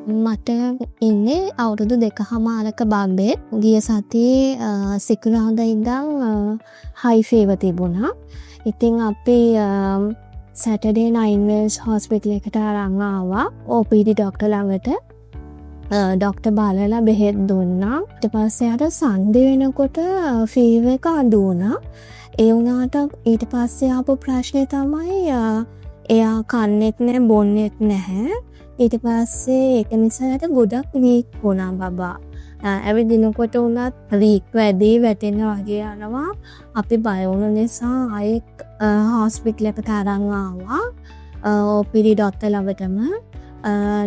මට ඉන්නේ අවුරුදු 2.5ක බබෙක්. ගිය සතියේ සිකුරාදා ඉඳන් හයි ෆීවර් තිබුණා. ඉතින් අපි සැටර්ඩේ 9 වෙල්ස් හොස්පිටල් එකට අරන් ආවා. OPD ඩොක්ටර් ළඟට. ඩොක්ටර් බලලා බෙහෙත් දුන්නා. ඊට පස්සේ අර සන්ඩේ වෙනකොට ෆීවර් එක අඩු වුණා. ඒ වුණාට ඊට පස්සේ ආපු ප්‍රශ්නේ තමයි එයා කන්නේත් නැහැ බොන්නේත් නැහැ. ඊට පස්සේ ඒක නිසා ගොඩක් වීක් වුණා බබා. ඇවිදිනකොට උනත් ලීක් වැඩි වැටෙන වගේ යනවා. අපි බය වුණ නිසා ආයෙත් හොස්පිටල් එකට අරන් ආවා. OPD doctor ළඟටම.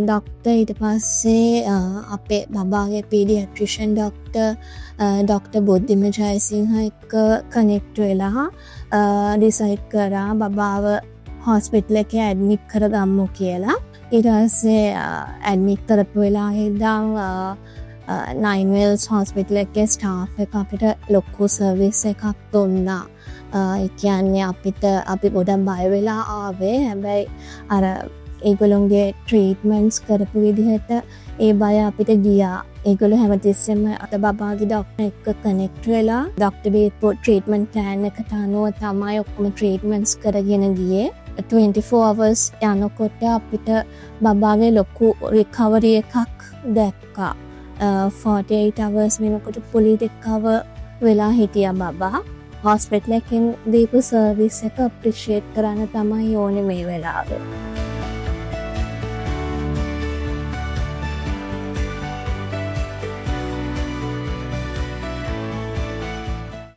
ඩොක්ටර් ඊට පස්සේ අපේ බබාගේ පීඩියට්‍රිෂන් ඩොක්ටර් බුද්ධිම ජයසිංහ එක්ක කනෙක්ට් වෙලා ඩිසයිඩ් කරා බබාව හොස්පිටල් එකේ ඇඩ්මිට් කරගමු කියලා. ඊට පස්සේ ඇඩ්මිට් කරපු වෙලාවේ ඉඳන් 9 වෙල්ස් හොස්පිටල් එකේ ස්ටාෆ් එක අපිට ලොකු සර්විස් එකක් දුන්නා. ඒ කියන්නේ අපි ගොඩක් බය වෙලා ආවේ. හැබැයි අර ඒගොල්ලොන්ගේ ට්‍රීට්මන්ට්ස් කරපු විදිහට ඒ බය අපිට ගියා. ඒගොල්ලෝ හැමතිස්සෙම අත බබාගේ ඩොක්ටර් එක්ක කනෙක්ට් වෙලා ඩොක්ටර් දීපු ට්‍රීට්මන්ට් ප්ලෑන් එකට අනුව තමයි ඔක්කොම ට්‍රීට්මන්ට්ස් කරගෙන ගියේ. 24 hours යනකොට අපිට බබාගේ ලොකු රිකවරි එකක් දැක්කා. 48 hours වෙනකොට fully recover වෙලා හිටියා බබා. හොස්පිටල් එකෙන් දීපු සර්විස් එක අප්‍රීෂিয়েට් කරන්න තමයි ඕනේ මේ වෙලාවේ.